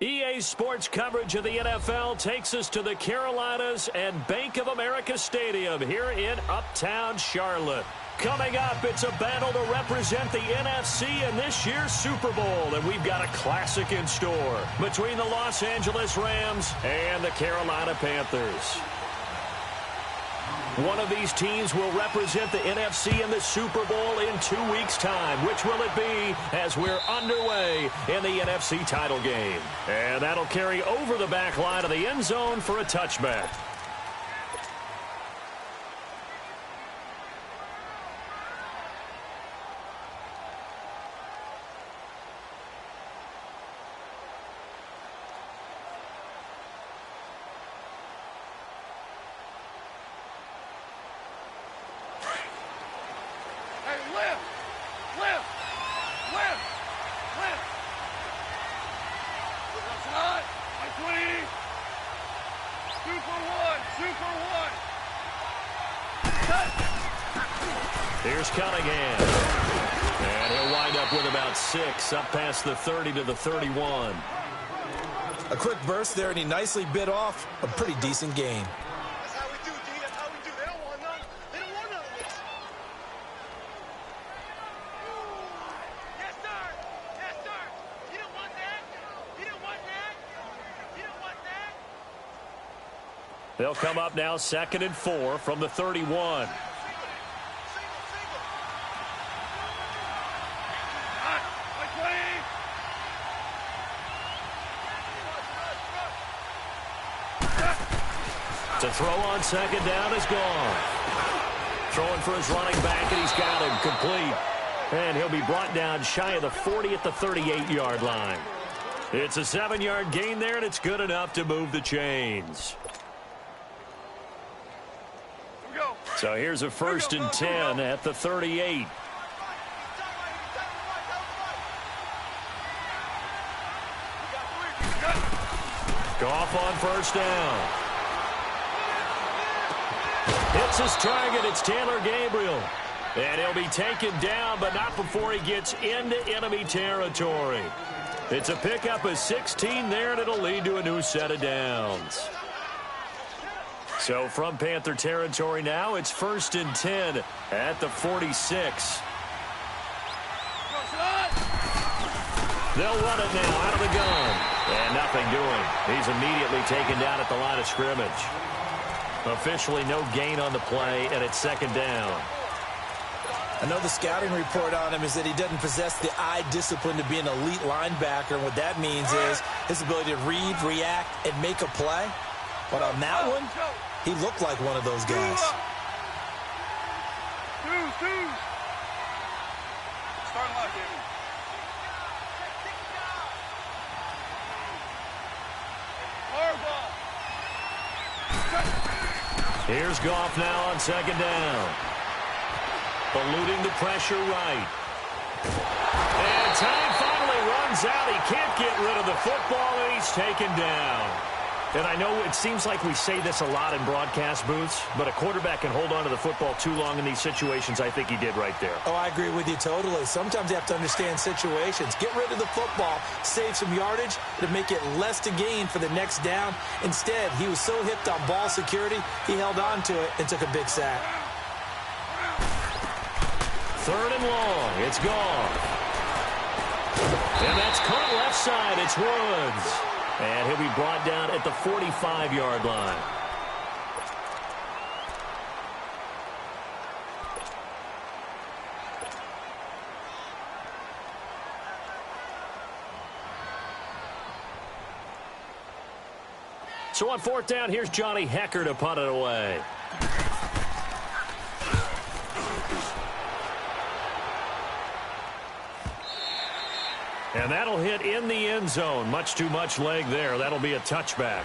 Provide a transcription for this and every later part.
EA Sports coverage of the NFL takes us to the Carolinas and Bank of America Stadium here in Uptown Charlotte. Coming up, it's a battle to represent the NFC in this year's Super Bowl, and we've got a classic in store between the Los Angeles Rams and the Carolina Panthers. One of these teams will represent the NFC in the Super Bowl in 2 weeks' time. Which will it be as we're underway in the NFC title game? And that'll carry over the back line of the end zone for a touchback. Here's Cunningham. And he'll wind up with about 6, up past the 30 to the 31. A quick burst there, and he nicely bit off a pretty decent gain. That's how we do, D. That's how we do. They don't want none. They don't want none of this. Yes, sir. Yes, sir. You don't want that. You don't want that. You don't want that. They'll come up now 2nd and 4 from the 31. To throw on 2nd down is gone. Throwing for his running back, and he's got him complete. And he'll be brought down shy of the 40 at the 38-yard line. It's a 7-yard gain there, and it's good enough to move the chains. So here's a 1st and 10 at the 38. Goff on 1st down. Hits his target. It's Taylor Gabriel. And he'll be taken down, but not before he gets into enemy territory. It's a pickup of 16 there, and it'll lead to a new set of downs. So from Panther territory now, it's 1st and 10 at the 46. They'll run it now out of the gun. And nothing doing. He's immediately taken down at the line of scrimmage. Officially no gain on the play, and it's 2nd down. I know the scouting report on him is that he doesn't possess the eye discipline to be an elite linebacker, and what that means is his ability to read, react, and make a play. But on that one, he looked like one of those guys. Start lock in. Here's Goff now on 2nd down. Eluding the pressure right. And time finally runs out. He can't get rid of the football, and he's taken down. And I know it seems like we say this a lot in broadcast booths, but a quarterback can hold on to the football too long in these situations. I think he did right there. Oh, I agree with you totally. Sometimes you have to understand situations. Get rid of the football, save some yardage to make it less to gain for the next down. Instead, he was so hipped on ball security, he held on to it and took a big sack. 3rd and long. It's gone. And that's caught left side. It's Woods. And he'll be brought down at the 45-yard line. So on 4th down, here's Johnny Hecker to punt it away. And that'll hit in the end zone. Much too much leg there. That'll be a touchback.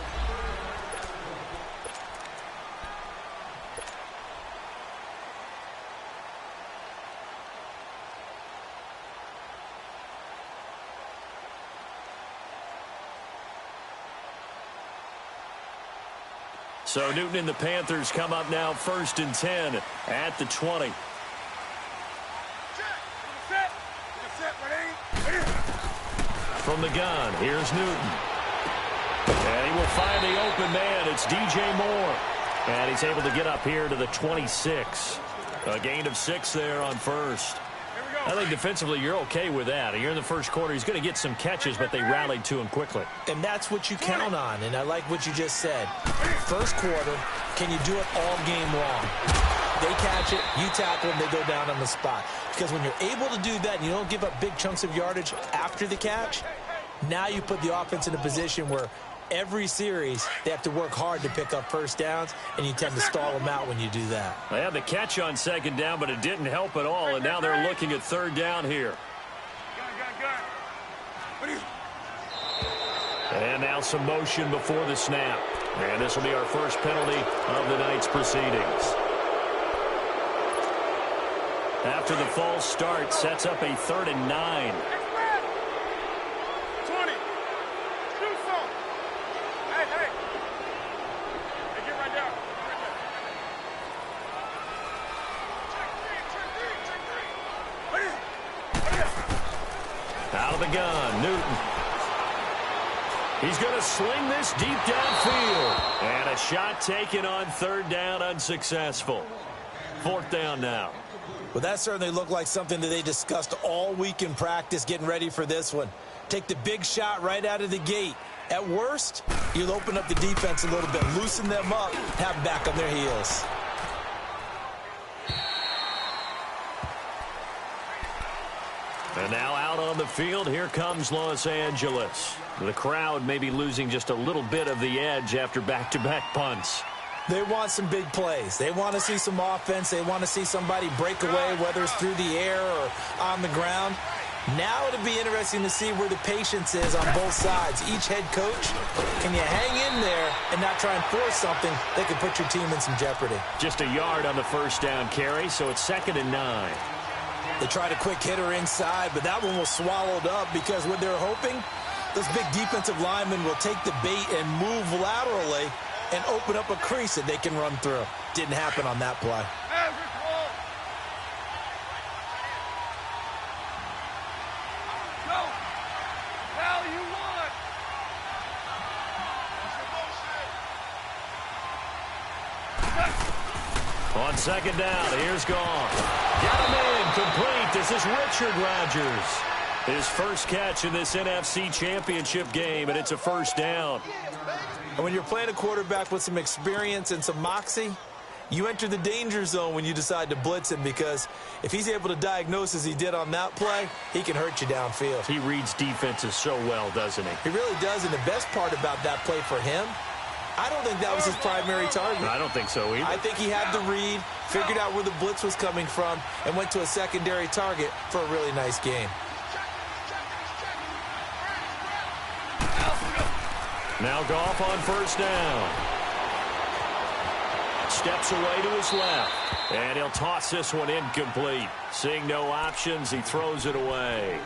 So Newton and the Panthers come up now 1st and 10 at the 20. From the gun, here's Newton. And he will find the open man. It's DJ Moore. And he's able to get up here to the 26. A gain of 6 there on first. I think defensively you're okay with that. Here in the first quarter, he's going to get some catches, but they rallied to him quickly. And that's what you count on, and I like what you just said. First quarter, can you do it all game long? They catch it, you tackle them, they go down on the spot. Because when you're able to do that and you don't give up big chunks of yardage after the catch, now you put the offense in a position where every series they have to work hard to pick up first downs, and you tend to stall them out when you do that. They had the catch on second down, but it didn't help at all, and now they're looking at third down here. And now some motion before the snap. And this will be our first penalty of the night's proceedings. After the false start, sets up a 3rd and 9. 20. Do something. Hey, hey. Hey, get right down. Out of the gun, Newton. He's going to sling this deep downfield. And a shot taken on 3rd down, unsuccessful. 4th down now. Well, that certainly looked like something that they discussed all week in practice getting ready for this one. Take the big shot right out of the gate. At worst, you'll open up the defense a little bit, loosen them up, have them back on their heels. And now out on the field, here comes Los Angeles. The crowd may be losing just a little bit of the edge after back-to-back punts. They want some big plays. They want to see some offense. They want to see somebody break away, whether it's through the air or on the ground. Now it'll be interesting to see where the patience is on both sides. Each head coach, can you hang in there and not try and force something that could put your team in some jeopardy? Just a yard on the first down carry, so it's 2nd and 9. They tried a quick hitter inside, but that one was swallowed up because what they're hoping, those big defensive linemen will take the bait and move laterally and open up a crease that they can run through. Didn't happen on that play. Go. Now you won. On 2nd down, here's gone. Got him in, complete. This is Richard Rodgers. His first catch in this NFC Championship game, and it's a 1st down. And when you're playing a quarterback with some experience and some moxie, you enter the danger zone when you decide to blitz him, because if he's able to diagnose as he did on that play, he can hurt you downfield. He reads defenses so well, doesn't he? He really does, and the best part about that play for him, I don't think that was his primary target. I don't think so either. I think he had the read, figured out where the blitz was coming from, and went to a secondary target for a really nice game. Now Goff on 1st down. Steps away to his left. And he'll toss this one incomplete. Seeing no options, he throws it away.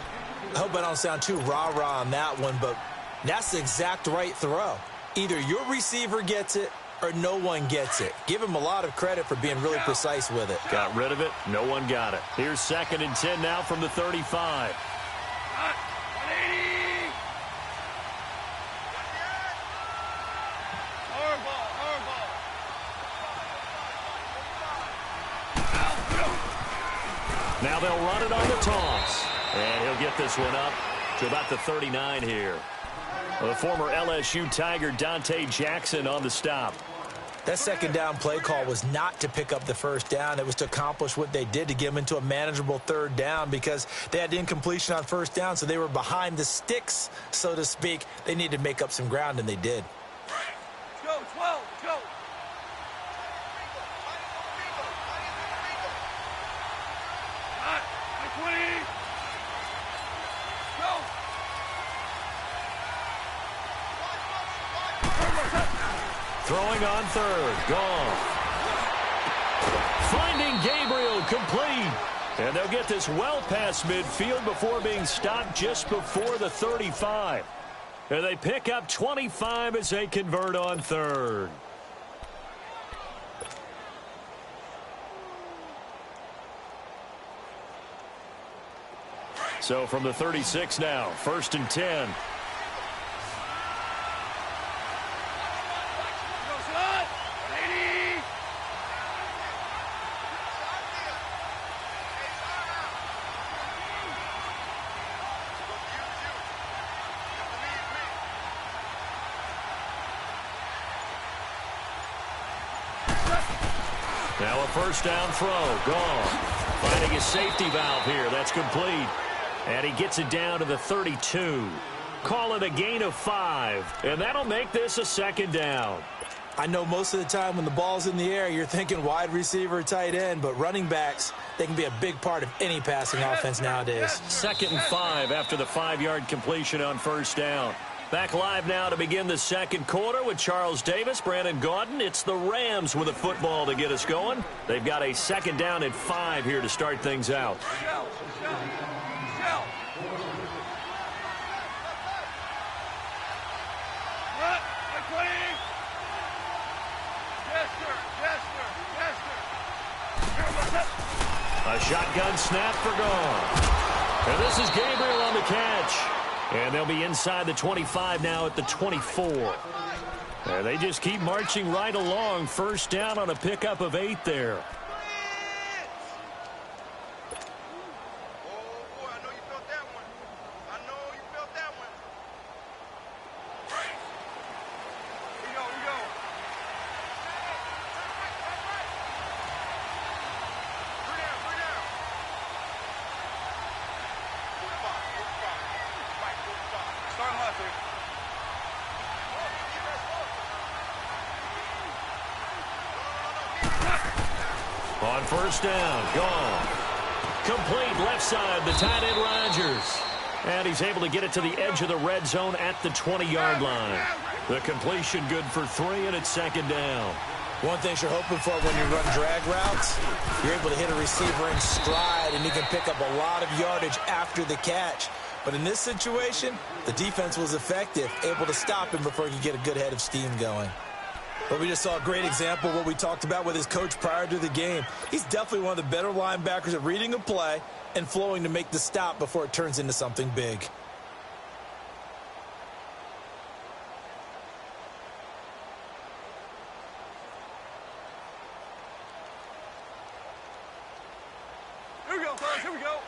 I hope I don't sound too rah-rah on that one, but that's the exact right throw. Either your receiver gets it or no one gets it. Give him a lot of credit for being really precise with it. Got rid of it. No one got it. Here's 2nd and 10 now from the 35. Now they'll run it on the toss. And he'll get this one up to about the 39 here. The former LSU Tiger Dante Jackson on the stop. That 2nd down play call was not to pick up the 1st down. It was to accomplish what they did, to get them into a manageable 3rd down, because they had incompletion on 1st down, so they were behind the sticks, so to speak. They needed to make up some ground, and they did. Go, 12, go. Hot, 20. Go. Throwing on 3rd. Goff. Finding Gabriel, complete. And they'll get this well past midfield before being stopped just before the 35. And they pick up 25 as they convert on 3rd. So from the 36 now, 1st and 10. Now a first down throw. Gone. Finding his safety valve here. That's complete. And he gets it down to the 32. Call it a gain of 5. And that'll make this a second down. I know most of the time when the ball's in the air, you're thinking wide receiver, tight end, but running backs, they can be a big part of any passing offense nowadays. 2nd and 5 after the 5-yard completion on first down. Back live now to begin the second quarter with Charles Davis, Brandon Gaudin. It's the Rams with a football to get us going. They've got a second down and 5 here to start things out. A shotgun snap for gone. And this is Gabriel on the catch. And they'll be inside the 25 now at the 24. And they just keep marching right along. First down on a pickup of 8 there. On first down, gone. Complete left side, the tight end Rodgers. And he's able to get it to the edge of the red zone at the 20-yard line. The completion good for 3, and it's second down. One thing you're hoping for when you run drag routes, you're able to hit a receiver in stride, and he can pick up a lot of yardage after the catch. But in this situation, the defense was effective, able to stop him before he could get a good head of steam going. But we just saw a great example of what we talked about with his coach prior to the game. He's definitely one of the better linebackers at reading a play and flowing to make the stop before it turns into something big. Here we go, fellas. Here we go.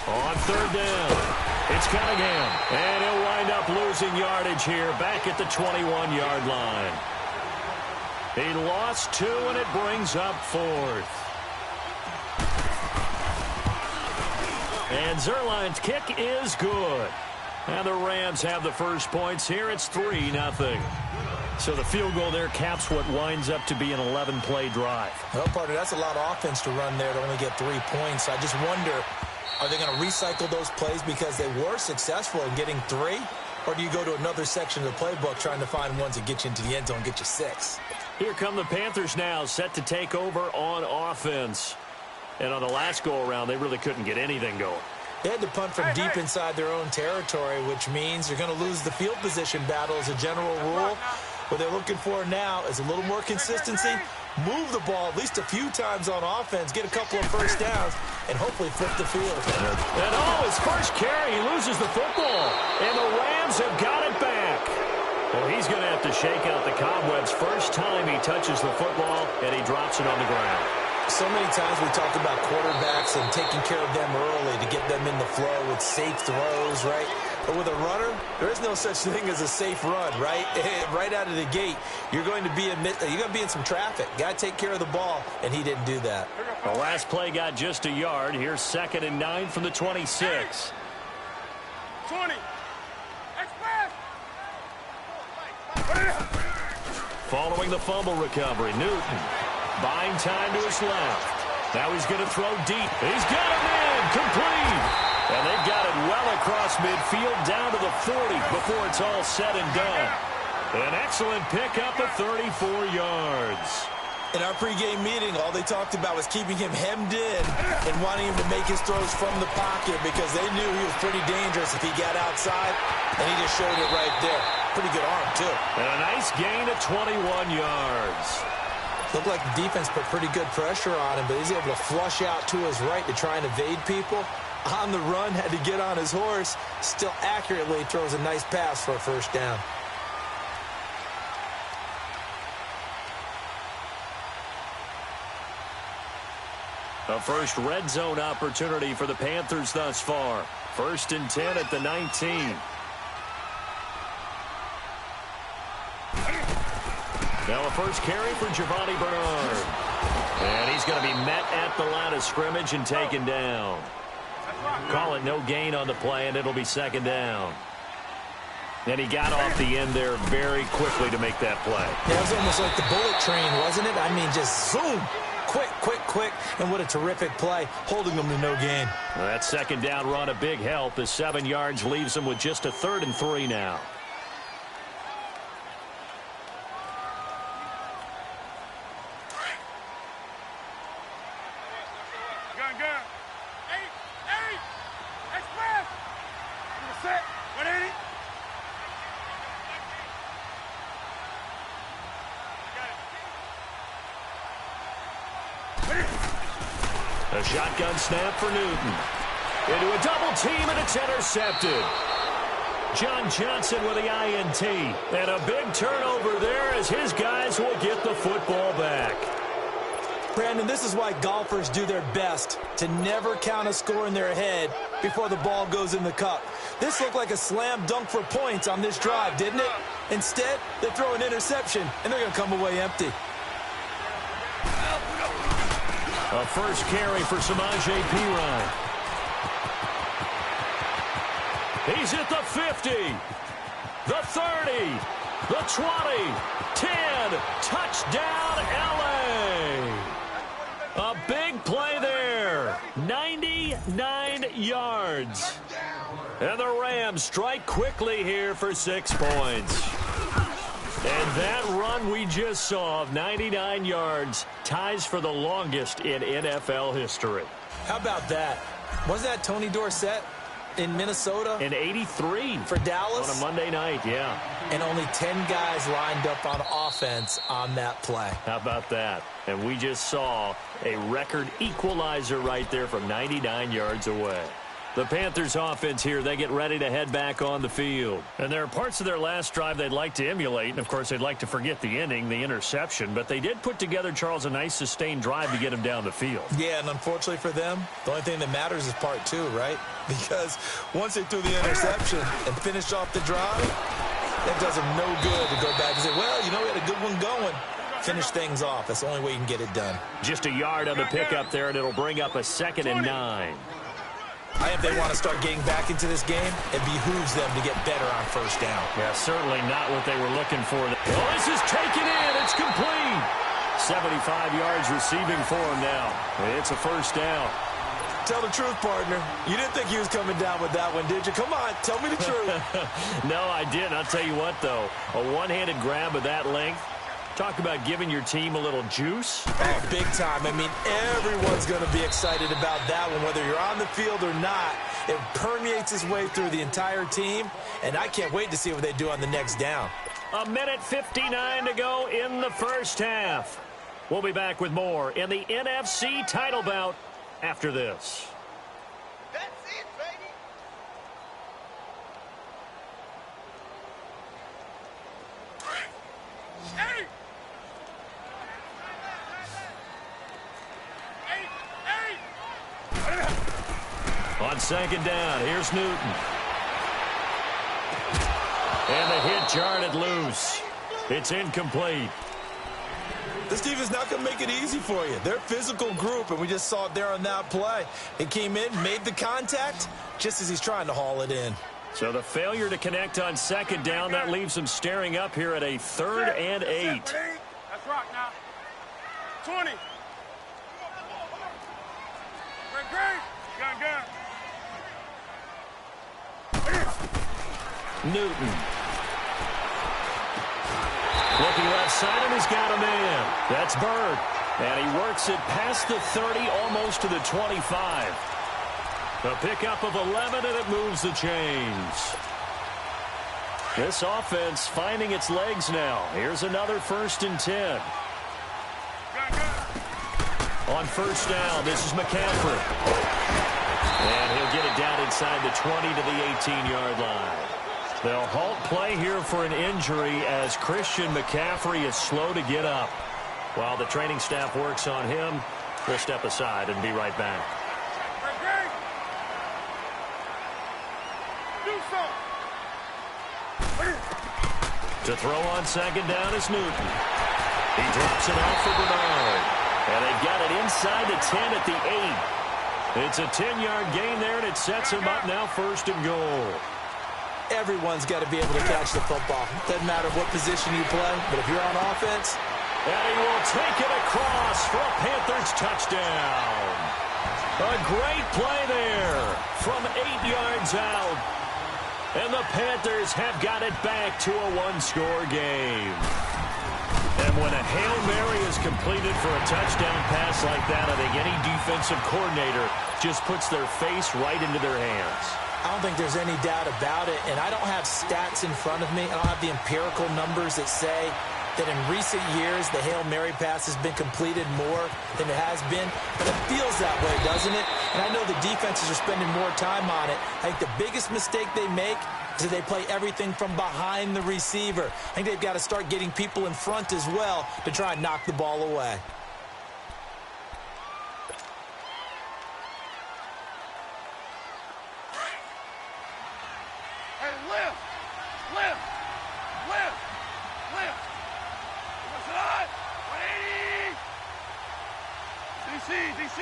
On third down, it's Cunningham, and he'll wind up losing yardage here back at the 21-yard line. He lost 2, and it brings up 4th. And Zerline's kick is good. And the Rams have the first points here. It's 3-0. So the field goal there caps what winds up to be an 11-play drive. Well, partner, that's a lot of offense to run there to only get 3 points. I just wonder, are they going to recycle those plays because they were successful in getting 3? Or do you go to another section of the playbook trying to find ones that get you into the end zone and get you 6? Here come the Panthers now, set to take over on offense. And on the last go-around, they really couldn't get anything going. They had to punt from deep inside their own territory, which means you're going to lose the field position battle as a general rule. What they're looking for now is a little more consistency, move the ball at least a few times on offense, get a couple of first downs, and hopefully flip the field. And his first carry, he loses the football. And the Rams have got it back. Well, he's going to have to shake out the cobwebs first time he touches the football, and he drops it on the ground. So many times we talk about quarterbacks and taking care of them early to get them in the flow with safe throws, right? But with a runner, there is no such thing as a safe run, right? Right out of the gate, you're going to be in some traffic. Got to take care of the ball, and he didn't do that. The last play got just a yard. Here's 2nd and 9 from the 26. 20. Following the fumble recovery, Newton buying time to his left. Now he's going to throw deep. He's got him in, complete. And they've got it well across midfield down to the 40 before it's all said and done. An excellent pickup of 34 yards. In our pregame meeting, all they talked about was keeping him hemmed in and wanting him to make his throws from the pocket because they knew he was pretty dangerous if he got outside, and he just showed it right there. Pretty good arm, too. And a nice gain of 21 yards. Looked like the defense put pretty good pressure on him, but he's able to flush out to his right to try and evade people. On the run, had to get on his horse. Still accurately throws a nice pass for a first down. A first red zone opportunity for the Panthers thus far. 1st and 10 at the 19. Now a first carry for Giovanni Bernard. And he's going to be met at the line of scrimmage and taken down. Call it no gain on the play, and it'll be 2nd down. And he got off the end there very quickly to make that play. Yeah, it was almost like the bullet train, wasn't it? I mean, just zoom. Quick, quick, quick. And what a terrific play, holding them to no gain. Well, that 2nd down run, a big help as 7 yards leaves him with just a 3rd and 3 now. A shotgun snap for Newton. Into a double team, and it's intercepted. John Johnson with the INT. And a big turnover there as his guys will get the football back. Brandon, this is why golfers do their best to never count a score in their head before the ball goes in the cup. This looked like a slam dunk for points on this drive, didn't it? Instead, they throw an interception, and they're going to come away empty. A first carry for Samaje Perine. He's at the 50, the 30, the 20, 10, touchdown LA. A big play there, 99 yards. And the Rams strike quickly here for 6 points. And that run we just saw of 99 yards ties for the longest in NFL history. How about that? Wasn't that Tony Dorsett in Minnesota? In 83. For Dallas? On a Monday night, yeah. And only 10 guys lined up on offense on that play. How about that? And we just saw a record equalizer right there from 99 yards away. The Panthers offense here, they get ready to head back on the field. And there are parts of their last drive they'd like to emulate. And, of course, they'd like to forget the inning, the interception. But they did put together, Charles, a nice sustained drive to get him down the field. Yeah, and unfortunately for them, the only thing that matters is part 2, right? Because once they threw the interception and finished off the drive, that does them no good to go back and say, well, you know, we had a good one going. Finish things off. That's the only way you can get it done. Just a yard on the pickup there, and it'll bring up a 2nd and 9. I think if they want to start getting back into this game, it behooves them to get better on 1st down. Yeah, certainly not what they were looking for. Oh, this is taken in. It's complete. 75 yards receiving for him now. It's a 1st down. Tell the truth, partner. You didn't think he was coming down with that one, did you? Come on, tell me the truth. No, I didn't. I'll tell you what, though. A one-handed grab of that length. Talk about giving your team a little juice. Oh, big time. I mean, everyone's going to be excited about that one, whether you're on the field or not. It permeates its way through the entire team, and I can't wait to see what they do on the next down. 1:59 to go in the 1st half. We'll be back with more in the NFC title bout after this. That's it, baby. Hey! On 2nd down, here's Newton. And the hit jarred loose. It's incomplete. This defense is not going to make it easy for you. They're a physical group, and we just saw it there on that play. It came in, made the contact, just as he's trying to haul it in. So the failure to connect on 2nd down, that leaves him staring up here at a 3rd and 8. That's rock now. 20. Great. Gun. Newton. Looking left side, and he's got a man. That's Bird. And he works it past the 30, almost to the 25. A pickup of 11, and it moves the chains. This offense finding its legs now. Here's another 1st and 10. On 1st down, this is McCaffrey. And he'll get it down inside the 20 to the 18-yard line. They'll halt play here for an injury as Christian McCaffrey is slow to get up. While the training staff works on him, We'll step aside and be right back. To throw on second down is Newton. He drops it off for Bernard. And they've got it inside the 10 at the 8. It's a 10-yard gain there, and it sets him up now 1st and goal. Everyone's got to be able to catch the football. Doesn't matter what position you play, but if you're on offense. And he will take it across for a Panthers touchdown. A great play there from 8 yards out. And the Panthers have got it back to a one-score game. And when a Hail Mary is completed for a touchdown pass like that, I think any defensive coordinator just puts their face right into their hands. I don't think there's any doubt about it, and I don't have stats in front of me. I don't have the empirical numbers that say that in recent years the Hail Mary pass has been completed more than it has been, but it feels that way, doesn't it? And I know the defenses are spending more time on it. I think the biggest mistake they make is that they play everything from behind the receiver. I think they've got to start getting people in front as well to try and knock the ball away. DC!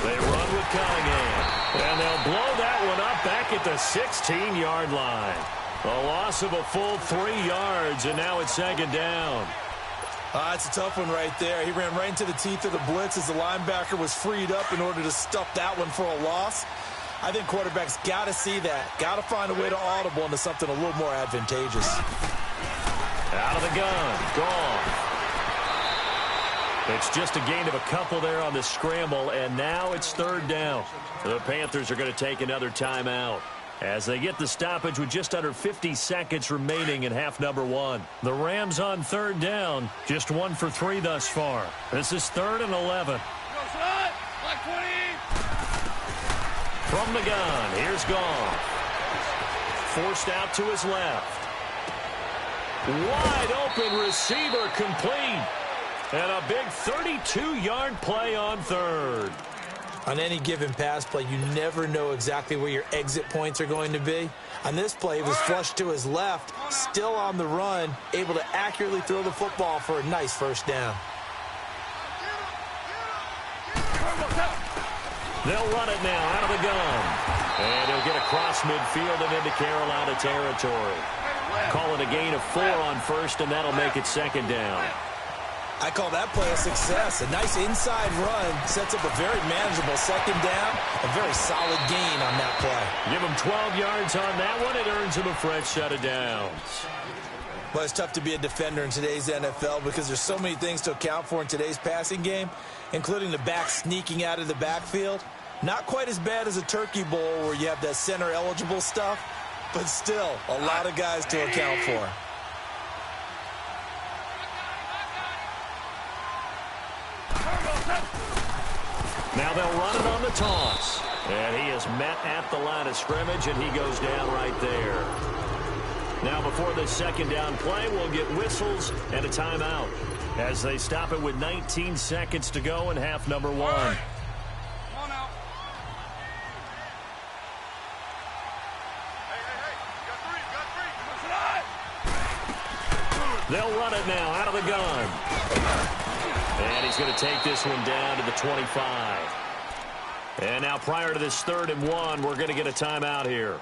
They run with Cunningham, and they'll blow that one up back at the 16-yard line. A loss of a full 3 yards, and now it's second down. It's a tough one right there. He ran right into the teeth of the blitz as the linebacker was freed up in order to stuff that one for a loss. I think quarterbacks got to see that. Got to find a way to audible into something a little more advantageous. Out of the gun. Gone. It's just a gain of a couple there on the scramble, and now it's third down. The Panthers are going to take another timeout as they get the stoppage with just under 50 seconds remaining in half number 1. The Rams on third down, just 1 for 3 thus far. This is 3rd and 11. From the gun, here's Goff. Forced out to his left. Wide open receiver complete. And a big 32-yard play on third. On any given pass play, you never know exactly where your exit points are going to be. On this play, it was flushed to his left, still on the run, able to accurately throw the football for a nice first down. They'll run it now out of the gun. And he'll get across midfield and into Carolina territory. Call it a gain of 4 on first, and that'll make it second down. I call that play a success. A nice inside run sets up a very manageable second down. A very solid gain on that play. Give him 12 yards on that one. It earns him a fresh set of downs. Well, it's tough to be a defender in today's NFL because there's so many things to account for in today's passing game, including the back sneaking out of the backfield. Not quite as bad as a turkey bowl where you have that center-eligible stuff, but still a lot of guys to account for. Now they'll run it on the toss. And he is met at the line of scrimmage, and he goes down right there. Now before the second down play, we'll get whistles and a timeout as they stop it with 19 seconds to go in half number 1. They'll run it now out of the gun. And he's going to take this one down to the 25. And now prior to this 3rd and 1, we're going to get a timeout here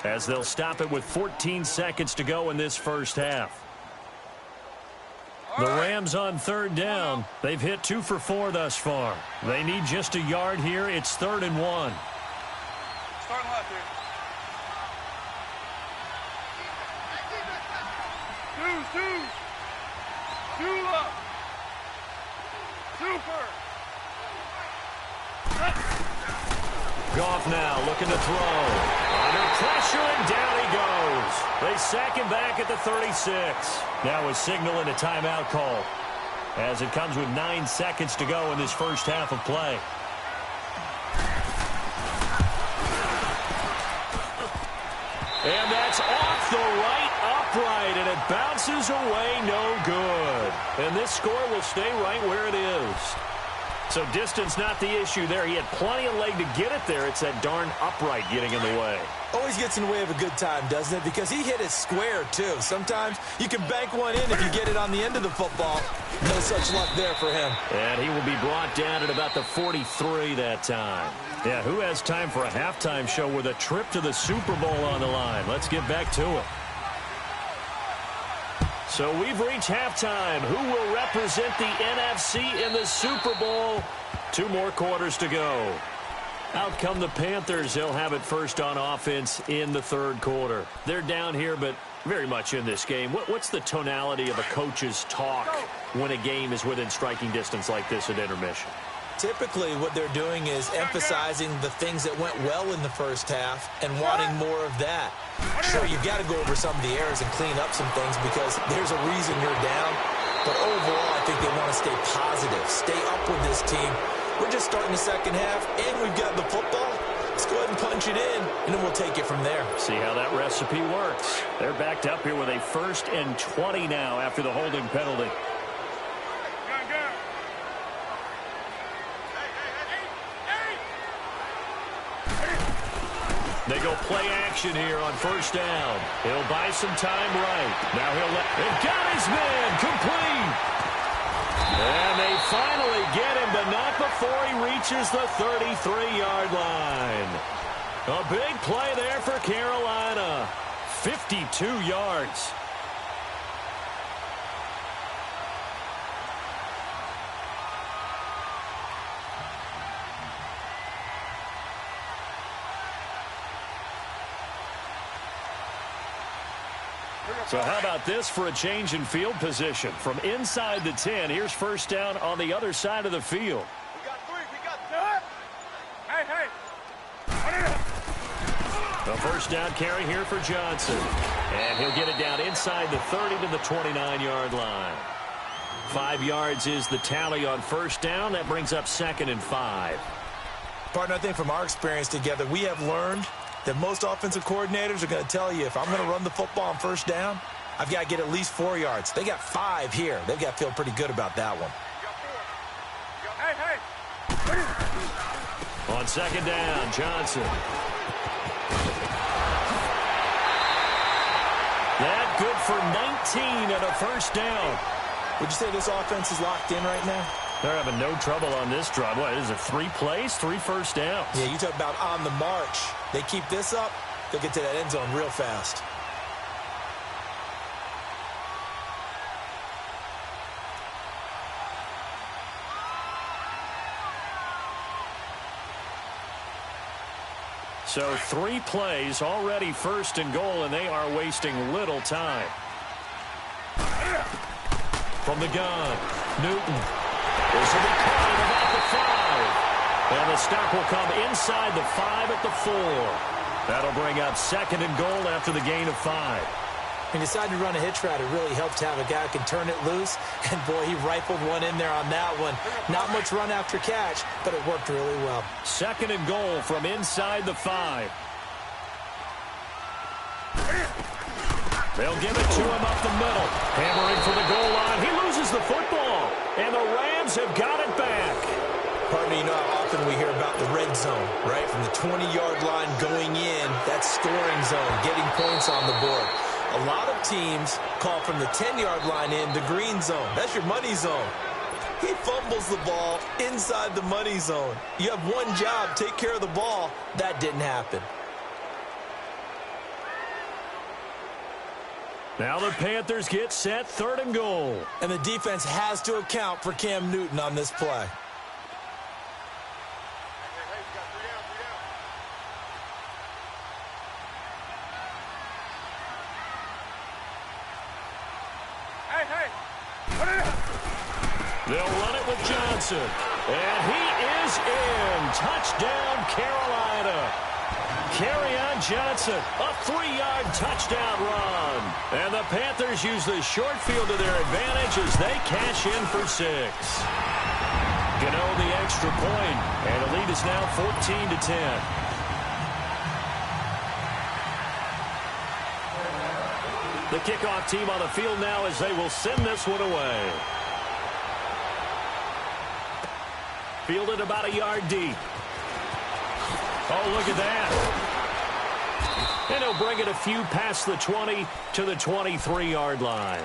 as they'll stop it with 14 seconds to go in this first half. The Rams on third down. They've hit 2 for 4 thus far. They need just a yard here. It's 3rd and 1. Starting left here. Two up. Super. Goff now looking to throw. Under pressure, and down he goes. They sack him back at the 36. Now a signal and a timeout call as it comes with 9 seconds to go in this first half of play. And that's off the right upright, and it bounces away, no good. And this score will stay right where it is. So distance not the issue there. He had plenty of leg to get it there. It's that darn upright getting in the way. Always gets in the way of a good time, doesn't it? Because he hit it square, too. Sometimes you can bank one in if you get it on the end of the football. No such luck there for him. And he will be brought down at about the 43 that time. Yeah, who has time for a halftime show with a trip to the Super Bowl on the line? Let's get back to it. So we've reached halftime. Who will represent the NFC in the Super Bowl? 2 more quarters to go. Out come the Panthers. They'll have it first on offense in the third quarter. They're down here, but very much in this game. What's the tonality of a coach's talk when a game is within striking distance like this at intermission? Typically, what they're doing is emphasizing the things that went well in the first half and wanting more of that. Sure, you've got to go over some of the errors and clean up some things because there's a reason you're down. But overall, I think they want to stay positive, stay up with this team. We're just starting the second half, and we've got the football. Let's go ahead and punch it in, and then we'll take it from there. See how that recipe works. They're backed up here with a 1st and 20 now after the holding penalty. They go play action here on first down. He'll buy some time right. Now he'll let... They've got his man complete. And they finally get him, but not before he reaches the 33-yard line. A big play there for Carolina. 52 yards. So how about this for a change in field position? From inside the 10, here's first down on the other side of the field. We got 3. We got 2. Hey. The first down carry here for Johnson. And he'll get it down inside the 30 to the 29-yard line. 5 yards is the tally on first down. That brings up 2nd and 5. Partner, I think from our experience together, we have learned that most offensive coordinators are going to tell you if I'm going to run the football on first down, I've got to get at least 4 yards. They got 5 here. They've got to feel pretty good about that one. Hey. On second down, Johnson. That good for 19 and a first down. Would you say this offense is locked in right now? They're having no trouble on this drive. What is it, 3 plays, 3 first downs? Yeah, you talk about on the march. They keep this up, they'll get to that end zone real fast. So 3 plays, already 1st and goal, and they are wasting little time. From the gun, Newton. This will be caught at about the 5. And the stop will come inside the 5 at the 4. That'll bring up 2nd and goal after the gain of 5. He decided to run a hitch route. It really helped to have a guy who can turn it loose. And, boy, he rifled one in there on that one. Not much run after catch, but it worked really well. 2nd and goal from inside the 5. They'll give it to him up the middle. Hammering for the goal line. He loses the football. And the Rams have got it back. Partner, you know how often we hear about the red zone, right? From the 20-yard line going in, that's scoring zone, getting points on the board. A lot of teams call from the 10-yard line in the green zone. That's your money zone. He fumbles the ball inside the money zone. You have one job, take care of the ball. That didn't happen. Now the Panthers get set, 3rd and goal. And the defense has to account for Cam Newton on this play. They'll run it with Johnson. And he is in. Touchdown, Carolina. Kerryon Johnson, a 3-yard touchdown run. And the Panthers use the short field to their advantage as they cash in for 6. Gano the extra point, and the lead is now 14-10. The kickoff team on the field now as they will send this one away. Fielded about a yard deep. Oh, look at that. And he'll bring it a few past the 20 to the 23-yard line.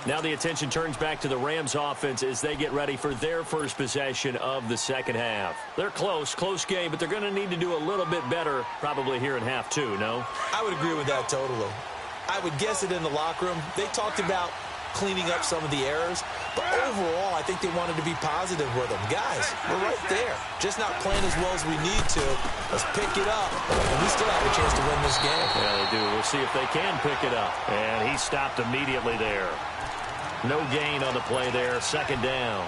Now the attention turns back to the Rams offense as they get ready for their first possession of the second half. They're close game, but they're going to need to do a little bit better probably here in half two, no? I would agree with that totally. I would guess it in the locker room. They talked about cleaning up some of the errors, but overall I think they wanted to be positive with them. Guys, we're right there. Just not playing as well as we need to. Let's pick it up, and we still have a chance to win this game. Yeah, they do. We'll see if they can pick it up. And he stopped immediately there. No gain on the play there. Second down.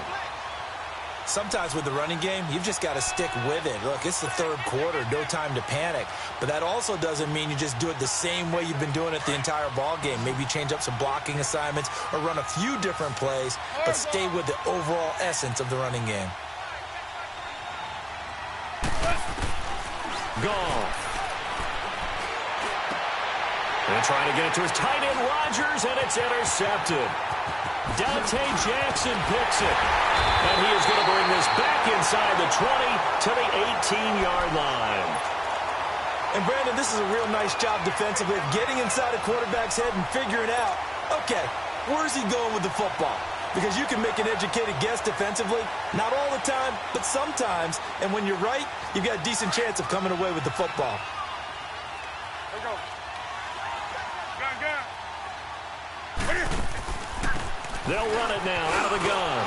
Sometimes with the running game, you've just got to stick with it. Look, it's the third quarter, no time to panic. But that also doesn't mean you just do it the same way you've been doing it the entire ball game. Maybe change up some blocking assignments or run a few different plays, but stay with the overall essence of the running game. Gone. And trying to get it to his tight end, Rodgers, and it's intercepted. Dante Jackson picks it. And he is going to bring this back inside the 20 to the 18-yard line. And, Brandon, this is a real nice job defensively of getting inside a quarterback's head and figuring out, okay, where's he going with the football? Because you can make an educated guess defensively, not all the time, but sometimes. And when you're right, you've got a decent chance of coming away with the football. There you go. Gun. They'll run it now out of the gun.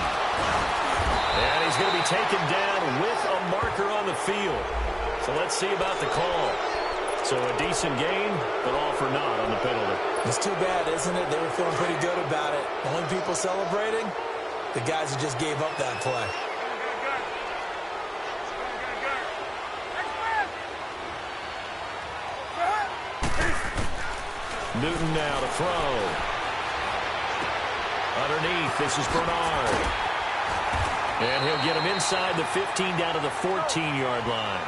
And he's going to be taken down with a marker on the field. So let's see about the call. So a decent game, but all for naught on the penalty. It's too bad, isn't it? They were feeling pretty good about it. The only people celebrating, the guys who just gave up that play. Newton now to throw. Underneath, this is Bernard. And he'll get him inside the 15 down to the 14-yard line.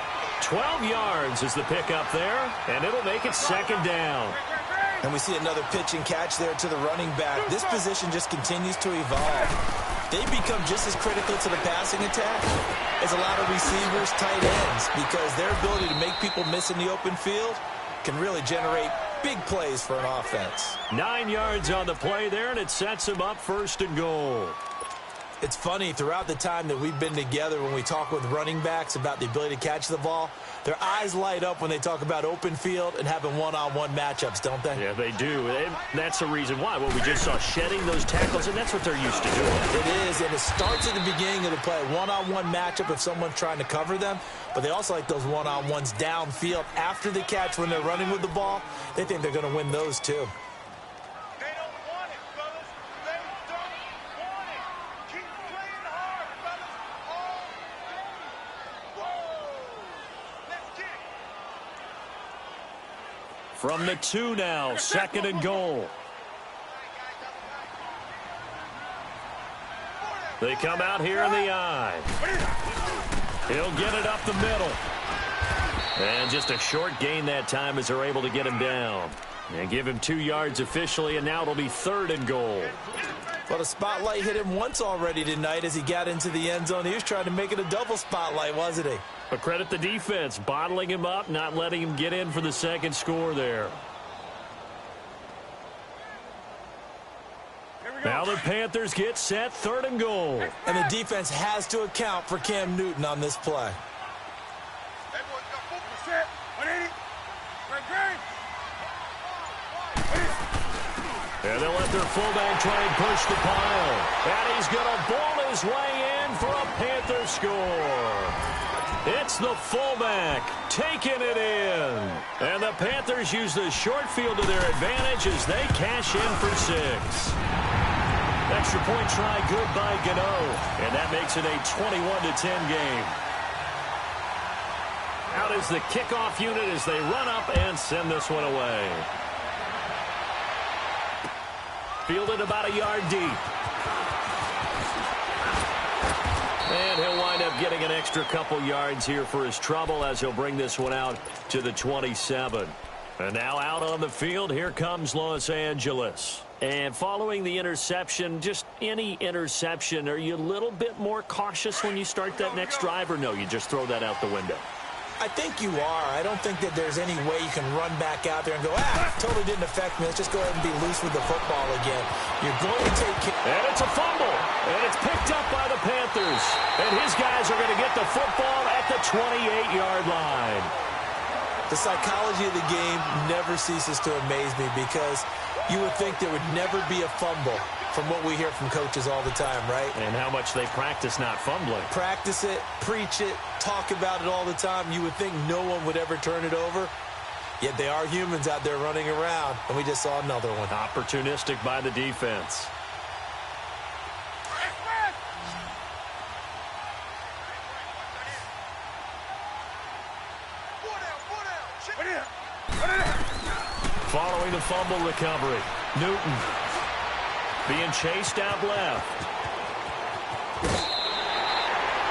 12 yards is the pickup there, and it'll make it second down. And we see another pitch and catch there to the running back. This position just continues to evolve. They become just as critical to the passing attack as a lot of receivers, tight ends, because their ability to make people miss in the open field can really generate big plays for an offense. 9 yards on the play there, and it sets him up first and goal. It's funny, throughout the time that we've been together, when we talk with running backs about the ability to catch the ball, their eyes light up when they talk about open field and having one-on-one matchups, don't they? Yeah, they do. And that's the reason why. Well, we just saw shedding those tackles, and that's what they're used to doing. It is, and it starts at the beginning of the play. One-on-one matchup if someone's trying to cover them, but they also like those one-on-ones downfield after the catch when they're running with the ball. They think they're going to win those, too. They don't want it, fellas. They don't want it. Keep playing hard, fellas. All day. Whoa. Let's get it. From the 2 now, second and goal. They come out here in the I. He'll get it up the middle. And just a short gain that time as they're able to get him down. And give him 2 yards officially, and now it'll be third and goal. Well, the spotlight hit him once already tonight as he got into the end zone. He was trying to make it a double spotlight, wasn't he? But credit the defense, bottling him up, not letting him get in for the second score there. Now the Panthers get set, third and goal. And the defense has to account for Cam Newton on this play. That boy's got 4%. 180. Great. And they'll let their fullback try and push the pile. And he's going to ball his way in for a Panther score. It's the fullback taking it in. And the Panthers use the short field to their advantage as they cash in for 6. Extra point try good by Gano. And that makes it a 21-10 game. Out is the kickoff unit as they run up and send this one away. Fielded about a yard deep. And he'll wind up getting an extra couple yards here for his trouble as he'll bring this one out to the 27. And now out on the field, here comes Los Angeles. And following the interception, just any interception, are you a little bit more cautious when you start that next drive, or no, you just throw that out the window? I think you are. I don't think that there's any way you can run back out there and go, totally didn't affect me. Let's just go ahead and be loose with the football again. You're going to take care. And it's a fumble. And it's picked up by the Panthers. And his guys are going to get the football at the 28-yard line. The psychology of the game never ceases to amaze me because you would think there would never be a fumble from what we hear from coaches all the time, right? And how much they practice not fumbling. Practice it, preach it, talk about it all the time. You would think no one would ever turn it over. Yet they are humans out there running around, and we just saw another one. Opportunistic by the defense. Following the fumble recovery, Newton being chased out left.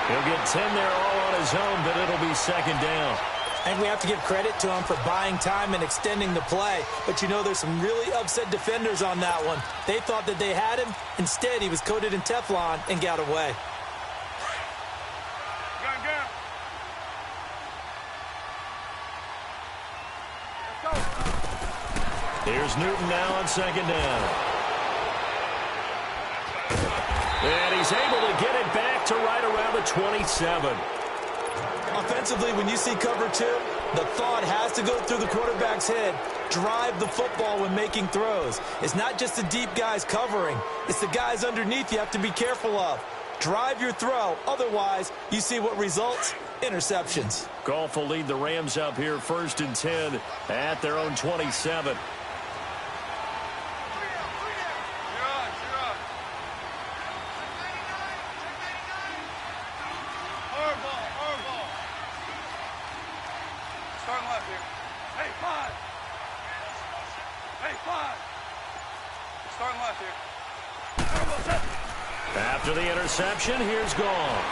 He'll get 10 there all on his own, but it'll be second down. And we have to give credit to him for buying time and extending the play. But, you know, there's some really upset defenders on that one. They thought that they had him. Instead, he was coated in Teflon and got away. Here's Newton now on second down. And he's able to get it back to right around the 27. Offensively, when you see cover two, the thought has to go through the quarterback's head. Drive the football when making throws. It's not just the deep guys covering. It's the guys underneath you have to be careful of. Drive your throw. Otherwise, you see what results? Interceptions. Goff will lead the Rams up here 1st and 10 at their own 27. After the interception, here's Goff.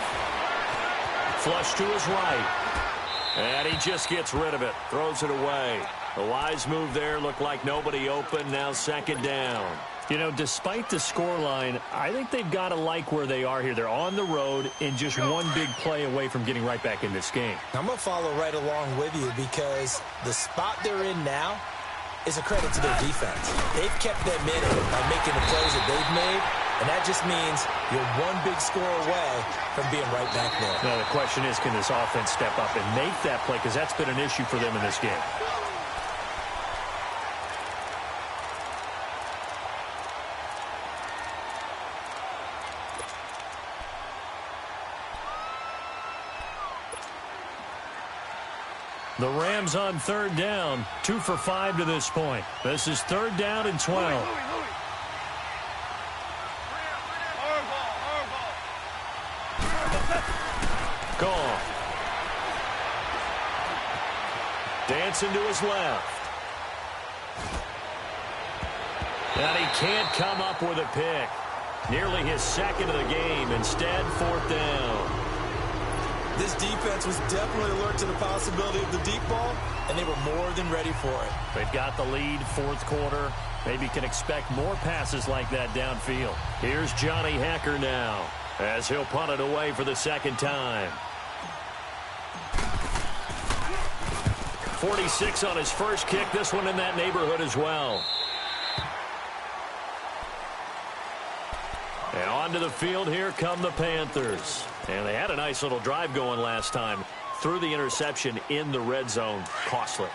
Flush to his right. And he just gets rid of it. Throws it away. A wise move there. Looked like nobody open. Now second down. You know, despite the scoreline, I think they've got to like where they are here. They're on the road and just one big play away from getting right back in this game. I'm going to follow right along with you because the spot they're in now is a credit to their defense. They've kept them in it by making the plays that they've made, and that just means you're one big score away from being right back there. Now, the question is, can this offense step up and make that play? Because that's been an issue for them in this game. The Rams on third down, 2 for 5 to this point. This is third down and 12. Goff. Dancing to his left. And he can't come up with a pick. Nearly his second of the game. Instead, fourth down. This defense was definitely alert to the possibility of the deep ball, and they were more than ready for it. They've got the lead, fourth quarter. Maybe can expect more passes like that downfield. Here's Johnny Hekker now, as he'll punt it away for the second time. 46 on his first kick. This one in that neighborhood as well. And onto the field, here come the Panthers. And they had a nice little drive going last time. Threw the interception in the red zone. Costly.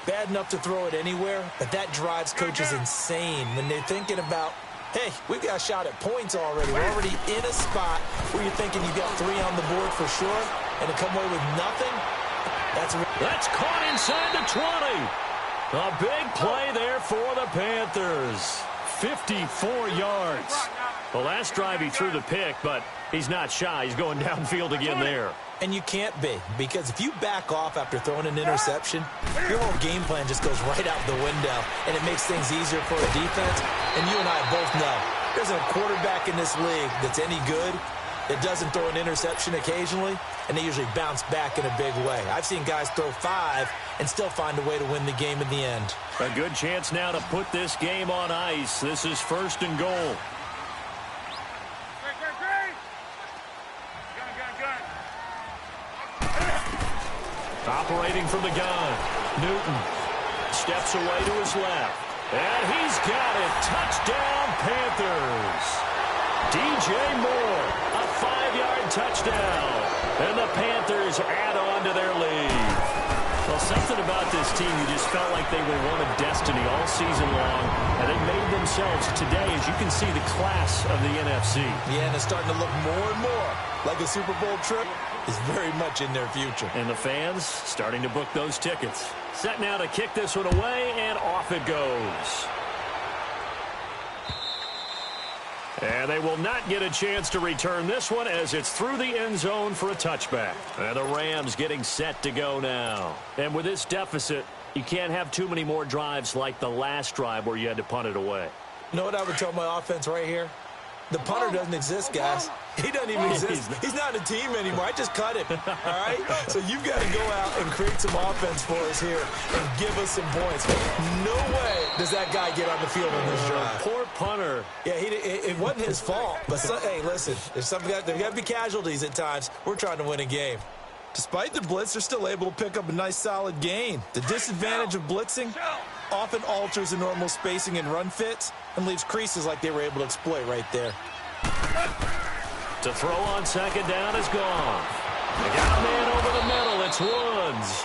Bad enough to throw it anywhere, but that drives coaches insane when they're thinking about, hey, we've got a shot at points already. We're already in a spot where you're thinking you got 3 on the board for sure, and to come away with nothing, that's caught inside the 20. A big play there for the Panthers. 54 yards. The last drive he threw the pick, but he's not shy. He's going downfield again there. And you can't be, because if you back off after throwing an interception, your whole game plan just goes right out the window, and it makes things easier for a defense. And you and I both know there's a quarterback in this league that's any good that doesn't throw an interception occasionally, and they usually bounce back in a big way. I've seen guys throw 5 and still find a way to win the game in the end. A good chance now to put this game on ice. This is 1st and goal. Operating from the gun. Newton steps away to his left. And he's got it. Touchdown, Panthers. DJ Moore, a 5-yard touchdown. And the Panthers add on to their lead. Well, something about this team, you just felt like they were one of destiny all season long. And they made themselves today, as you can see, the class of the NFC. Yeah, and it's starting to look more and more like a Super Bowl trip is very much in their future. And the fans starting to book those tickets. Set now to kick this one away, and off it goes. And they will not get a chance to return this one as it's through the end zone for a touchback. And the Rams getting set to go now. And with this deficit, you can't have too many more drives like the last drive where you had to punt it away. You know what I would tell my offense right here? The punter doesn't exist, guys. He doesn't even exist. He's not a team anymore. I just cut him, all right? So you've got to go out and create some offense for us here and give us some points. No way does that guy get on the field on this drive. Poor punter. Yeah, it wasn't his fault. But, hey, listen, there's got to be casualties at times. We're trying to win a game. Despite the blitz, they're still able to pick up a nice, solid gain. The disadvantage of blitzing often alters the normal spacing and run fits and leaves creases like they were able to exploit right there. To throw on 2nd down is gone. They got a man over the middle. It's Woods.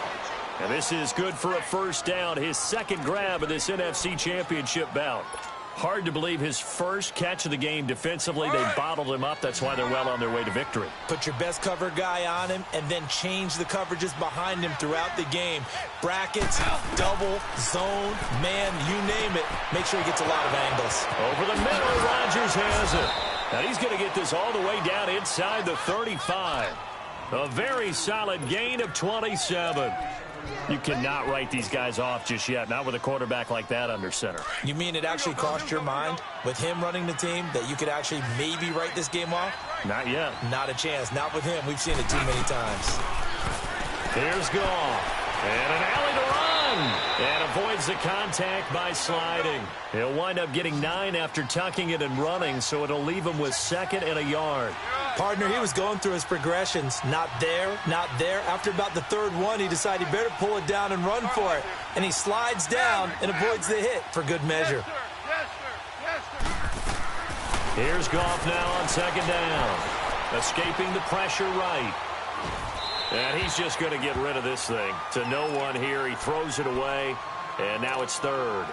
And this is good for a 1st down. His 2nd grab of this NFC Championship bout. Hard to believe his first catch of the game defensively. They bottled him up. That's why they're well on their way to victory. Put your best cover guy on him and then change the coverages behind him throughout the game. Brackets, double, zone, man, you name it. Make sure he gets a lot of angles. Over the middle, Rodgers has it. Now he's going to get this all the way down inside the 35. A very solid gain of 27. You cannot write these guys off just yet, not with a quarterback like that under center. You mean it actually crossed your mind with him running the team that you could actually maybe write this game off? Not yet. Not a chance. Not with him. We've seen it too many times. Here's Goff. And an alley to run. And avoids the contact by sliding. He'll wind up getting 9 after tucking it and running, so it'll leave him with 2nd and a yard. Partner, he was going through his progressions. Not there, not there. After about the 3rd one, he decided he better pull it down and run for it. And he slides down and avoids the hit for good measure. Yes, sir. Yes, sir. Here's Goff now on 2nd down. Escaping the pressure right. And he's just going to get rid of this thing. To no one here. He throws it away. And now it's 3rd.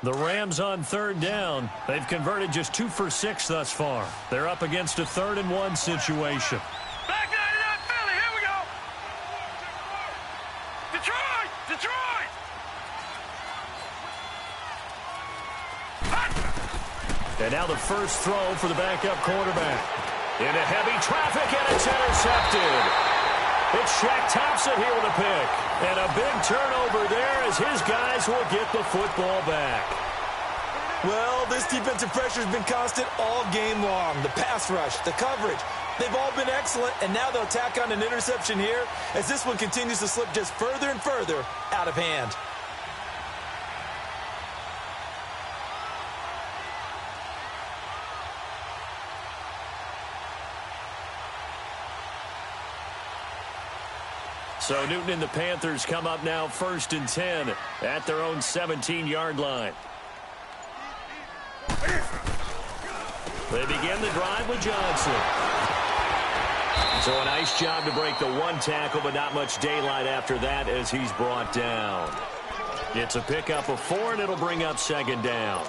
The Rams on 3rd down. They've converted just 2 for 6 thus far. They're up against a 3rd and 1 situation. Back out of that Philly. Here we go. Detroit. Detroit. And now the first throw for the backup quarterback. Into heavy traffic, and it's intercepted. It's Shaq Thompson here with a pick. And a big turnover there as his guys will get the football back. Well, this defensive pressure has been constant all game long. The pass rush, the coverage, they've all been excellent, and now they'll tack on an interception here as this one continues to slip just further and further out of hand. So Newton and the Panthers come up now 1st and 10 at their own 17-yard line. They begin the drive with Johnson. So a nice job to break the 1 tackle, but not much daylight after that as he's brought down. It's a pickup of 4, and it'll bring up 2nd down.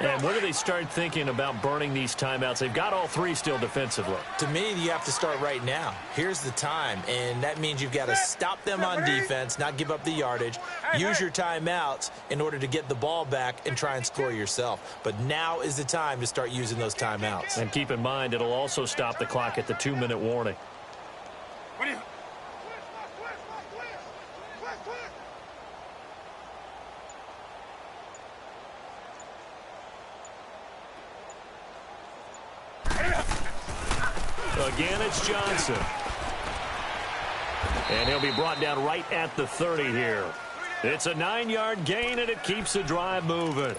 And when do they start thinking about burning these timeouts? They've got all 3 still defensively. To me, you have to start right now. Here's the time, and that means you've got to stop them on defense, not give up the yardage, use your timeouts in order to get the ball back and try and score yourself. But now is the time to start using those timeouts. And keep in mind, it'll also stop the clock at the 2-minute warning. What do you... Again, it's Johnson. And he'll be brought down right at the 30 here. It's a 9-yard gain, and it keeps the drive moving.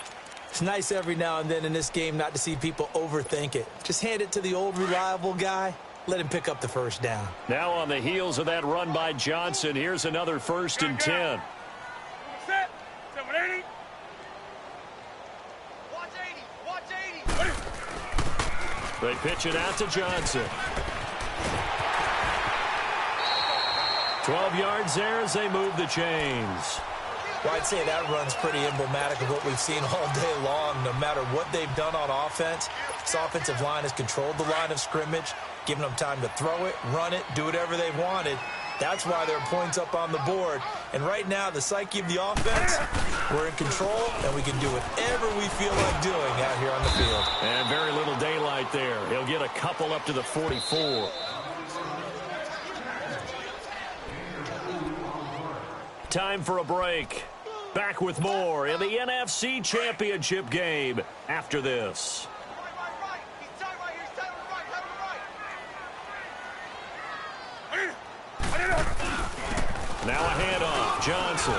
It's nice every now and then in this game not to see people overthink it. Just hand it to the old reliable guy. Let him pick up the first down. Now on the heels of that run by Johnson, here's another 1st and 10. Set. 780. Watch 80. Watch 80. They pitch it out to Johnson. 12 yards there as they move the chains. Well, I'd say that run's pretty emblematic of what we've seen all day long. No matter what they've done on offense, this offensive line has controlled the line of scrimmage, giving them time to throw it, run it, do whatever they wanted. That's why there are points up on the board. And right now, the psyche of the offense, we're in control, and we can do whatever we feel like doing out here on the field. And very little daylight there. He'll get a couple up to the 44. Time for a break. Back with more in the NFC Championship game after this. Right. He's tight right here. He's tight on the right. Tight on the right. Now a handoff. Johnson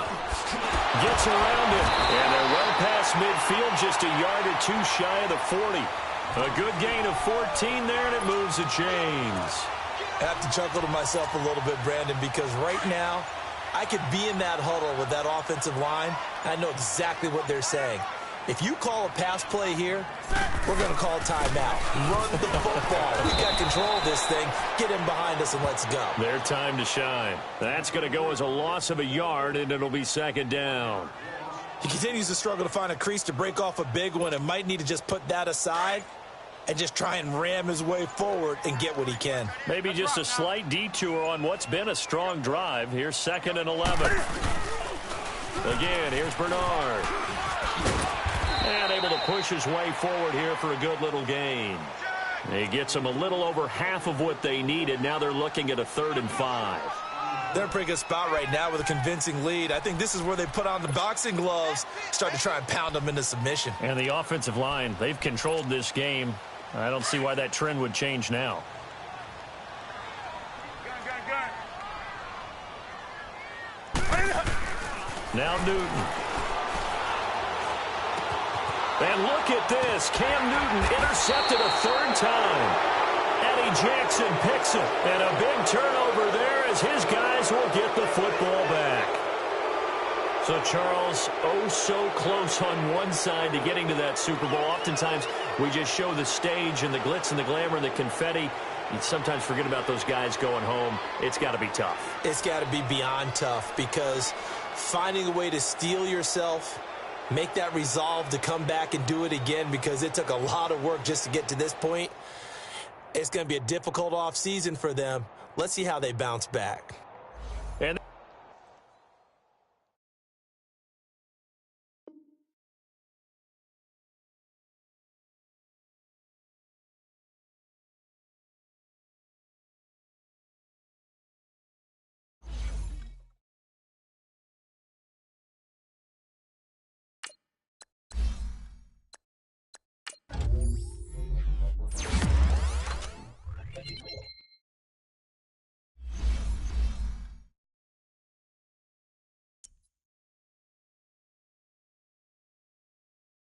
gets around it. And they're well past midfield, just a yard or two shy of the 40. A good gain of 14 there, and it moves the chains. I have to chuckle to myself a little bit, Brandon, because right now, I could be in that huddle with that offensive line. I know exactly what they're saying. If you call a pass play here, we're going to call timeout. Run the football. We got control of this thing. Get him behind us and let's go. Their time to shine. That's going to go as a loss of a yard, and it'll be 2nd down. He continues to struggle to find a crease to break off a big one and might need to just put that aside and just try and ram his way forward and get what he can. Maybe just a slight detour on what's been a strong drive. Here's 2nd and 11. Again, here's Bernard. And able to push his way forward here for a good little gain. He gets them a little over half of what they needed. Now they're looking at a 3rd and 5. They're in a pretty good spot right now with a convincing lead. I think this is where they put on the boxing gloves, start to try and pound them into submission. And the offensive line, they've controlled this game. I don't see why that trend would change now. Now Newton. And look at this. Cam Newton intercepted a 3rd time. Eddie Jackson picks it. And a big turnover there as his guys will get the football back. So, Charles, oh so close on one side to getting to that Super Bowl. Oftentimes, we just show the stage and the glitz and the glamour and the confetti. You sometimes forget about those guys going home. It's got to be tough. It's got to be beyond tough because finding a way to steel yourself, make that resolve to come back and do it again because it took a lot of work just to get to this point. It's going to be a difficult offseason for them. Let's see how they bounce back.